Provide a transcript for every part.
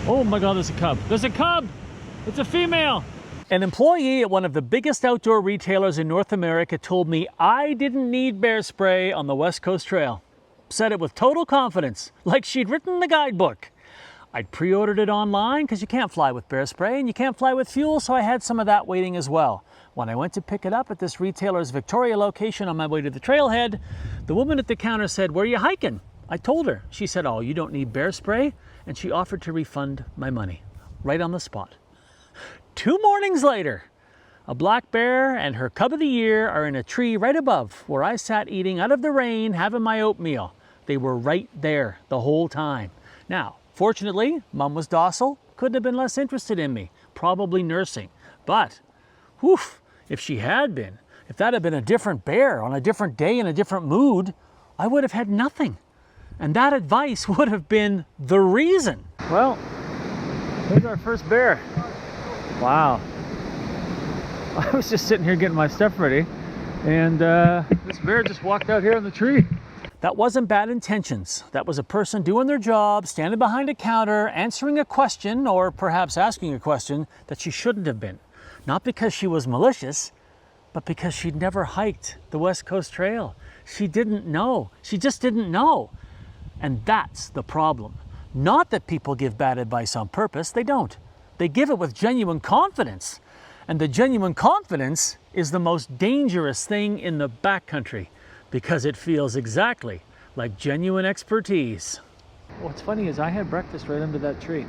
Oh my God, there's a cub. There's a cub! It's a female! An employee at one of the biggest outdoor retailers in North America told me I didn't need bear spray on the West Coast Trail. Said it with total confidence, like she'd written the guidebook. I'd pre-ordered it online because you can't fly with bear spray and you can't fly with fuel, so I had some of that waiting as well. When I went to pick it up at this retailer's Victoria location on my way to the trailhead, the woman at the counter said, "Where are you hiking?" I told her. She said, "Oh, you don't need bear spray?" And she offered to refund my money, right on the spot. 2 mornings later, a black bear and her cub of the year are in a tree right above where I sat eating out of the rain, having my oatmeal. They were right there the whole time. Now, fortunately, Mom was docile, couldn't have been less interested in me, probably nursing. But, whew, if she had been, if that had been a different bear on a different day in a different mood, I would have had nothing. And that advice would have been the reason. Well, here's our first bear. Wow. I was just sitting here getting my stuff ready, and this bear just walked out here in the tree. That wasn't bad intentions. That was a person doing their job, standing behind a counter, answering a question, or perhaps asking a question that she shouldn't have been. Not because she was malicious, but because she'd never hiked the West Coast Trail. She didn't know. She just didn't know. And that's the problem. Not that people give bad advice on purpose. They don't. They give it with genuine confidence. And the genuine confidence is the most dangerous thing in the backcountry because it feels exactly like genuine expertise. What's funny is I had breakfast right under that tree.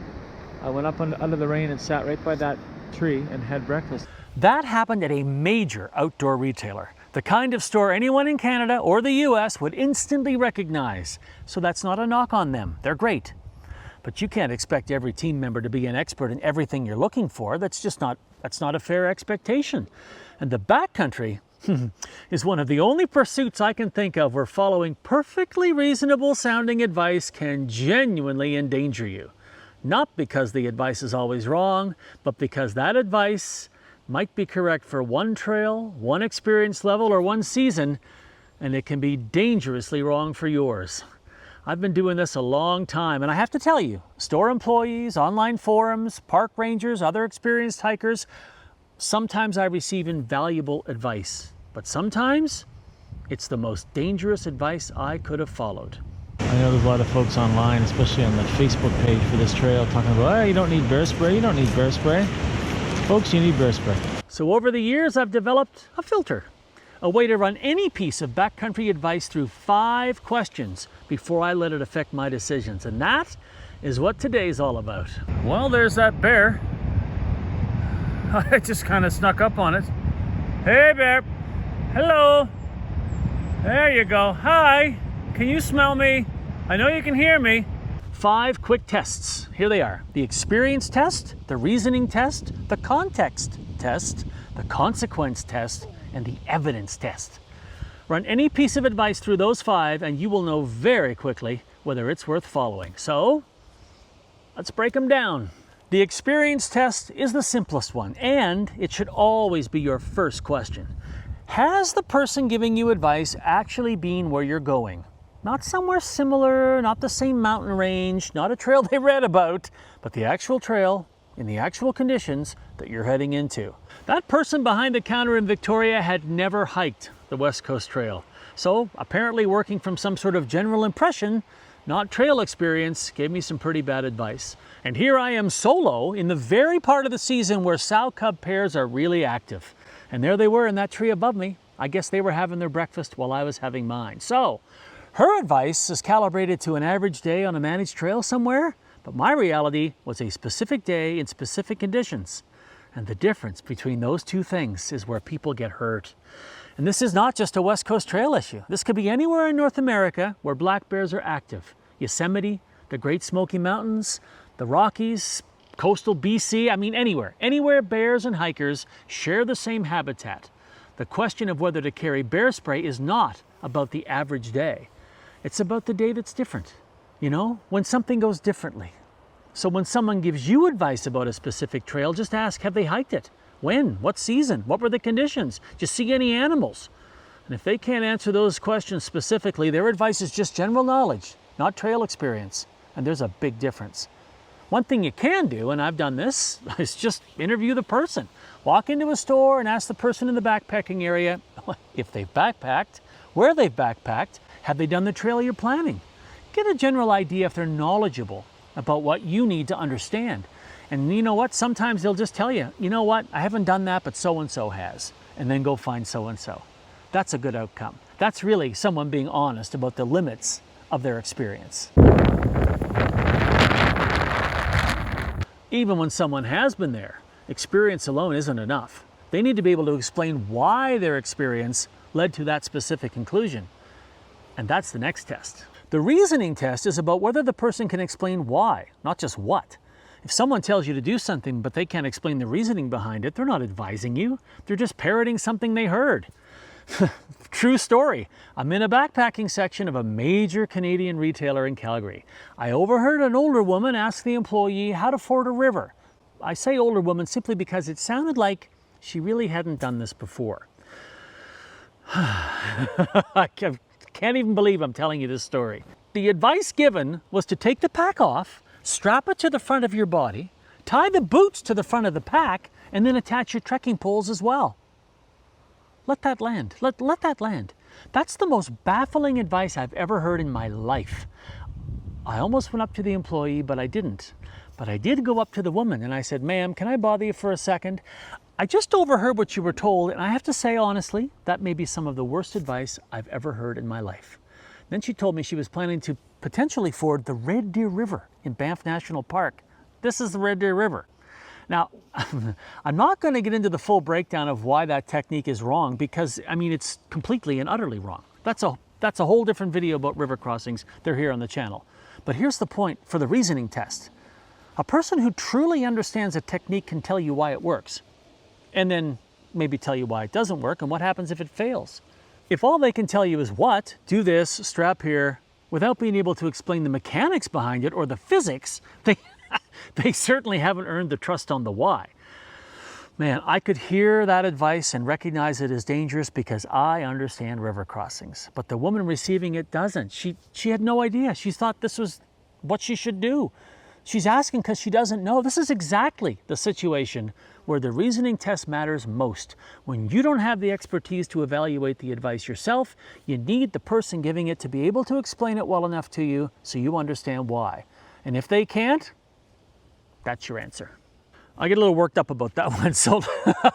I went up under the rain and sat right by that tree and had breakfast. That happened at a major outdoor retailer, the kind of store anyone in Canada or the US would instantly recognize. So that's not a knock on them. They're great. But you can't expect every team member to be an expert in everything you're looking for. That's not a fair expectation. And the backcountry is one of the only pursuits I can think of where following perfectly reasonable sounding advice can genuinely endanger you. Not because the advice is always wrong, but because that advice might be correct for one trail, one experience level, or one season, and it can be dangerously wrong for yours. I've been doing this a long time, and I have to tell you, store employees, online forums, park rangers, other experienced hikers, sometimes I receive invaluable advice, but sometimes it's the most dangerous advice I could have followed. I know there's a lot of folks online, especially on the Facebook page for this trail, talking about, "Oh, you don't need bear spray, you don't need bear spray." Folks, you need bear spray. So over the years, I've developed a filter. A way to run any piece of backcountry advice through 5 questions before I let it affect my decisions. And that is what today's all about. Well, there's that bear. I just kind of snuck up on it. Hey, bear. Hello. There you go. Hi. Can you smell me? I know you can hear me. 5 quick tests. Here they are. The experience test, the reasoning test, the context test, the consequence test, and the evidence test. Run any piece of advice through those 5 and you will know very quickly whether it's worth following. So, let's break them down. The experience test is the simplest one, and it should always be your first question. Has the person giving you advice actually been where you're going? Not somewhere similar, not the same mountain range, not a trail they read about, but the actual trail in the actual conditions that you're heading into. That person behind the counter in Victoria had never hiked the West Coast Trail. So apparently working from some sort of general impression, not trail experience, gave me some pretty bad advice. And here I am solo in the very part of the season where sow cub pairs are really active. And there they were in that tree above me. I guess they were having their breakfast while I was having mine. So her advice is calibrated to an average day on a managed trail somewhere, but my reality was a specific day in specific conditions. And the difference between those two things is where people get hurt. And this is not just a West Coast Trail issue. This could be anywhere in North America where black bears are active. Yosemite, the Great Smoky Mountains, the Rockies, coastal BC, I mean anywhere. Anywhere bears and hikers share the same habitat. The question of whether to carry bear spray is not about the average day. It's about the day that's different. You know, when something goes differently. So when someone gives you advice about a specific trail, just ask, have they hiked it? When? What season? What were the conditions? Did you see any animals? And if they can't answer those questions specifically, their advice is just general knowledge, not trail experience. And there's a big difference. One thing you can do, and I've done this, is just interview the person. Walk into a store and ask the person in the backpacking area if they've backpacked, where they've backpacked, have they done the trail you're planning? Get a general idea if they're knowledgeable about what you need to understand. And you know what? Sometimes they'll just tell you, you know what? I haven't done that, but so-and-so has. And then go find so-and-so. That's a good outcome. That's really someone being honest about the limits of their experience. Even when someone has been there, experience alone isn't enough. They need to be able to explain why their experience led to that specific conclusion. And that's the next test. The reasoning test is about whether the person can explain why, not just what. If someone tells you to do something but they can't explain the reasoning behind it, they're not advising you. They're just parroting something they heard. True story. I'm in a backpacking section of a major Canadian retailer in Calgary. I overheard an older woman ask the employee how to ford a river. I say older woman simply because it sounded like she really hadn't done this before. I can't even believe I'm telling you this story. The advice given was to take the pack off, strap it to the front of your body, tie the boots to the front of the pack, and then attach your trekking poles as well. Let that land. Let that land. That's the most baffling advice I've ever heard in my life. I almost went up to the employee, but I didn't. But I did go up to the woman and I said, ma'am, can I bother you for a second? I just overheard what you were told, and I have to say honestly, that may be some of the worst advice I've ever heard in my life. Then she told me she was planning to potentially ford the Red Deer River in Banff National Park. This is the Red Deer River. Now, I'm not going to get into the full breakdown of why that technique is wrong because, I mean, it's completely and utterly wrong. That's a whole different video about river crossings. They're here on the channel. But here's the point for the reasoning test. A person who truly understands a technique can tell you why it works, and then maybe tell you why it doesn't work and what happens if it fails. If all they can tell you is what, do this, strap here, without being able to explain the mechanics behind it or the physics, they certainly haven't earned the trust on the why. Man, I could hear that advice and recognize it as dangerous because I understand river crossings. But the woman receiving it doesn't. She had no idea. She thought this was what she should do. She's asking because she doesn't know. This is exactly the situation where the reasoning test matters most. When you don't have the expertise to evaluate the advice yourself, you need the person giving it to be able to explain it well enough to you so you understand why. And if they can't, that's your answer. I get a little worked up about that one, so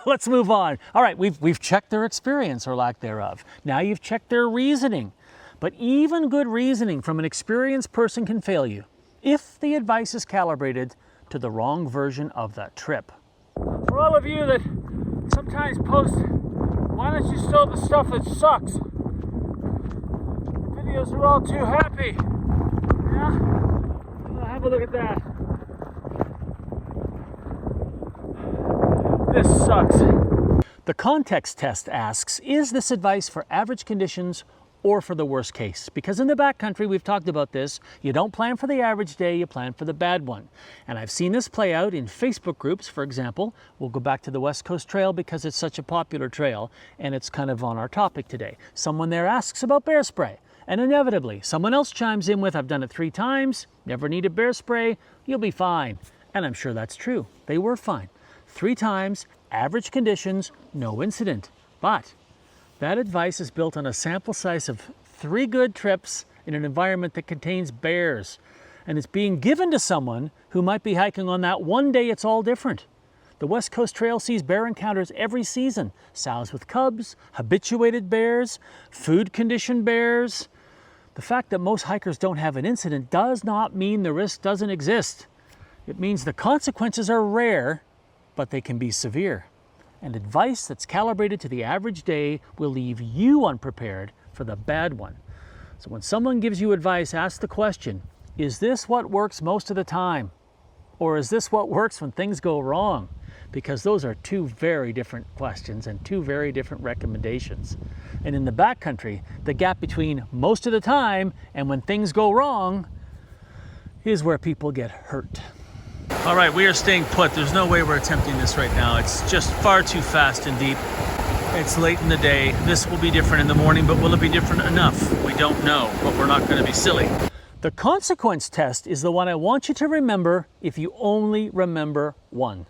let's move on. All right, we've checked their experience or lack thereof. Now you've checked their reasoning. But even good reasoning from an experienced person can fail you if the advice is calibrated to the wrong version of that trip. For all of you that sometimes post, why don't you show the stuff that sucks? The videos are all too happy. Yeah? Well, have a look at that. This sucks. The context test asks, is this advice for average conditions or for the worst case? Because in the backcountry, we've talked about this, you don't plan for the average day, you plan for the bad one. And I've seen this play out in Facebook groups, for example. We'll go back to the West Coast Trail because it's such a popular trail and it's kind of on our topic today. Someone there asks about bear spray, and inevitably someone else chimes in with, I've done it 3 times, never needed bear spray, you'll be fine. And I'm sure that's true. They were fine. 3 times, average conditions, no incident. But that advice is built on a sample size of 3 good trips in an environment that contains bears. And it's being given to someone who might be hiking on that one day it's all different. The West Coast Trail sees bear encounters every season. Sows with cubs, habituated bears, food-conditioned bears. The fact that most hikers don't have an incident does not mean the risk doesn't exist. It means the consequences are rare, but they can be severe. And advice that's calibrated to the average day will leave you unprepared for the bad one. So when someone gives you advice, ask the question, is this what works most of the time? Or is this what works when things go wrong? Because those are 2 very different questions and 2 very different recommendations. And in the backcountry, the gap between most of the time and when things go wrong is where people get hurt. All right, we are staying put. There's no way we're attempting this right now. It's just far too fast and deep. It's late in the day. This will be different in the morning, but will it be different enough? We don't know, but we're not going to be silly. The consequence test is the one I want you to remember if you only remember one.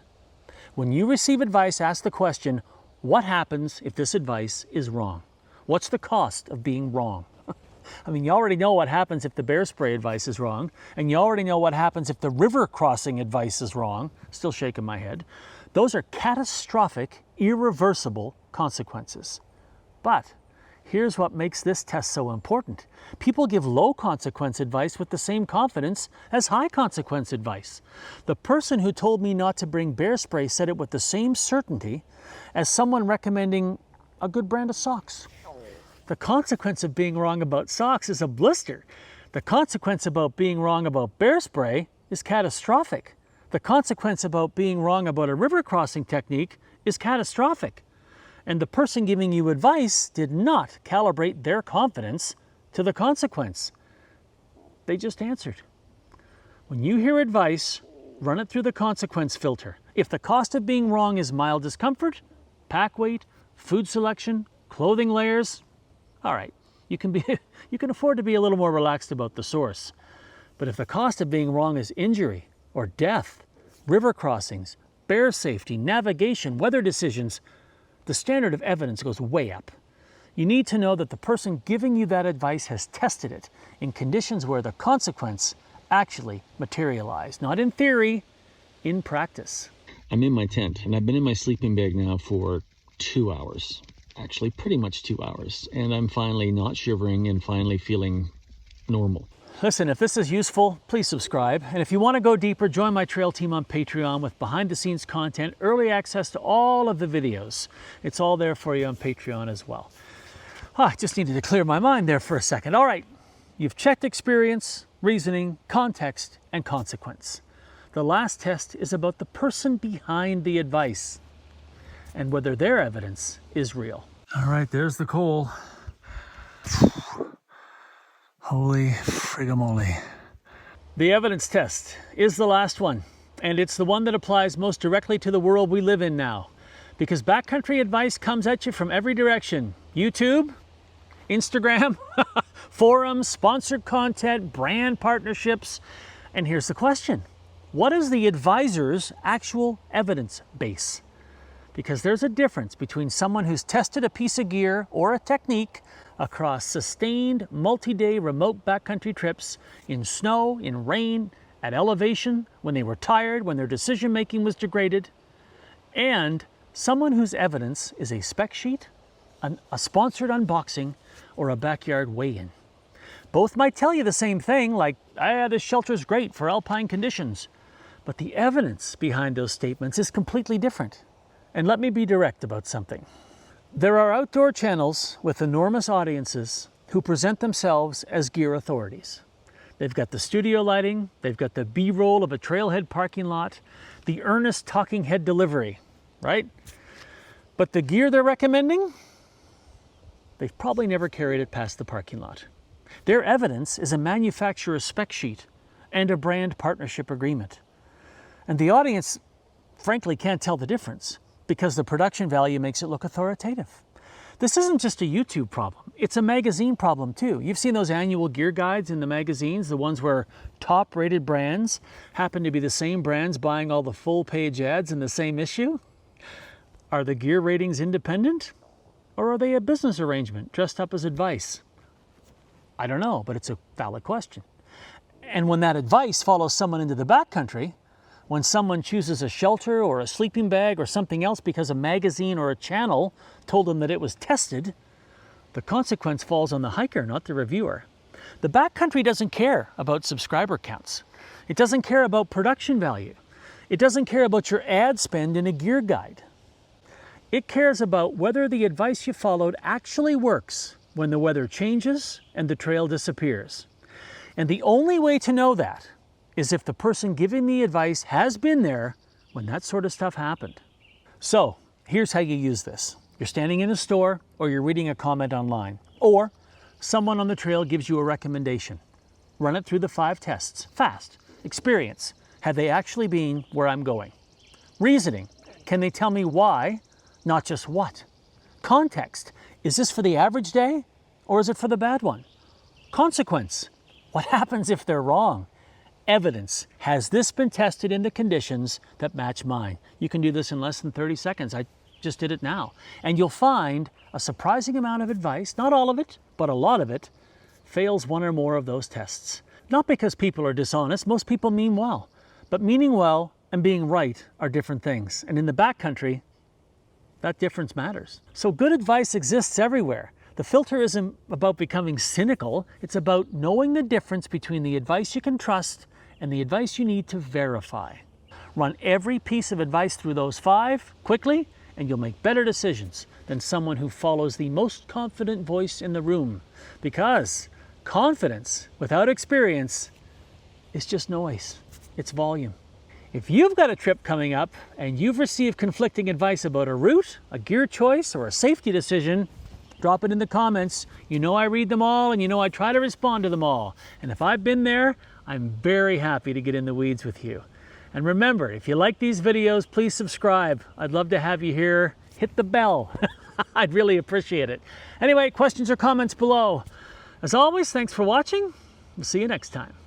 When you receive advice, ask the question, what happens if this advice is wrong? What's the cost of being wrong? I mean, you already know what happens if the bear spray advice is wrong, and you already know what happens if the river crossing advice is wrong. Still shaking my head. Those are catastrophic, irreversible consequences. But here's what makes this test so important. People give low consequence advice with the same confidence as high consequence advice. The person who told me not to bring bear spray said it with the same certainty as someone recommending a good brand of socks. The consequence of being wrong about socks is a blister. The consequence about being wrong about bear spray is catastrophic. The consequence about being wrong about a river crossing technique is catastrophic. And the person giving you advice did not calibrate their confidence to the consequence. They just answered. When you hear advice, run it through the consequence filter. If the cost of being wrong is mild discomfort, pack weight, food selection, clothing layers, all right, you can afford to be a little more relaxed about the source. But if the cost of being wrong is injury or death, river crossings, bear safety, navigation, weather decisions, the standard of evidence goes way up. You need to know that the person giving you that advice has tested it in conditions where the consequence actually materialized. Not in theory, in practice. I'm in my tent, and I've been in my sleeping bag now for 2 hours. Actually, pretty much 2 hours. And I'm finally not shivering and finally feeling normal. Listen, if this is useful, please subscribe. And if you want to go deeper, join my trail team on Patreon with behind-the-scenes content, early access to all of the videos. It's all there for you on Patreon as well. I just needed to clear my mind there for a second. All right, you've checked experience, reasoning, context, and consequence. The last test is about the person behind the advice and whether their evidence is real. All right, there's the coal. Holy frigamoly. The evidence test is the last one, and it's the one that applies most directly to the world we live in now, because backcountry advice comes at you from every direction. YouTube, Instagram, forums, sponsored content, brand partnerships. And here's the question. What is the advisor's actual evidence base? Because there's a difference between someone who's tested a piece of gear or a technique across sustained multi-day remote backcountry trips in snow, in rain, at elevation, when they were tired, when their decision-making was degraded, and someone whose evidence is a spec sheet, a sponsored unboxing, or a backyard weigh-in. Both might tell you the same thing, like, this shelter's great for alpine conditions, but the evidence behind those statements is completely different. And let me be direct about something. There are outdoor channels with enormous audiences who present themselves as gear authorities. They've got the studio lighting, they've got the B-roll of a trailhead parking lot, the earnest talking head delivery, right? But the gear they're recommending, they've probably never carried it past the parking lot. Their evidence is a manufacturer's spec sheet and a brand partnership agreement. And the audience, frankly, can't tell the difference, because the production value makes it look authoritative. This isn't just a YouTube problem, it's a magazine problem too. You've seen those annual gear guides in the magazines, the ones where top-rated brands happen to be the same brands buying all the full-page ads in the same issue? Are the gear ratings independent? Or are they a business arrangement dressed up as advice? I don't know, but it's a valid question. And when that advice follows someone into the backcountry, when someone chooses a shelter or a sleeping bag or something else because a magazine or a channel told them that it was tested, the consequence falls on the hiker, not the reviewer. The backcountry doesn't care about subscriber counts. It doesn't care about production value. It doesn't care about your ad spend in a gear guide. It cares about whether the advice you followed actually works when the weather changes and the trail disappears. And the only way to know that is if the person giving the advice has been there when that sort of stuff happened. So here's how you use this. You're standing in a store, or you're reading a comment online, or someone on the trail gives you a recommendation. Run it through the 5 tests. Fast. Experience. Have they actually been where I'm going? Reasoning. Can they tell me why, not just what? Context. Is this for the average day, or is it for the bad one? Consequence. What happens if they're wrong? Evidence. Has this been tested in the conditions that match mine? You can do this in less than 30 seconds. I just did it now. And you'll find a surprising amount of advice, not all of it, but a lot of it, fails one or more of those tests. Not because people are dishonest, most people mean well. But meaning well and being right are different things. And in the backcountry, that difference matters. So good advice exists everywhere. The filter isn't about becoming cynical, it's about knowing the difference between the advice you can trust and the advice you need to verify. Run every piece of advice through those 5 quickly, and you'll make better decisions than someone who follows the most confident voice in the room. Because confidence without experience is just noise. It's volume. If you've got a trip coming up and you've received conflicting advice about a route, a gear choice, or a safety decision, drop it in the comments. You know I read them all, and you know I try to respond to them all. And if I've been there, I'm very happy to get in the weeds with you. And remember, if you like these videos, please subscribe. I'd love to have you here. Hit the bell. I'd really appreciate it. Anyway, questions or comments below. As always, thanks for watching. We'll see you next time.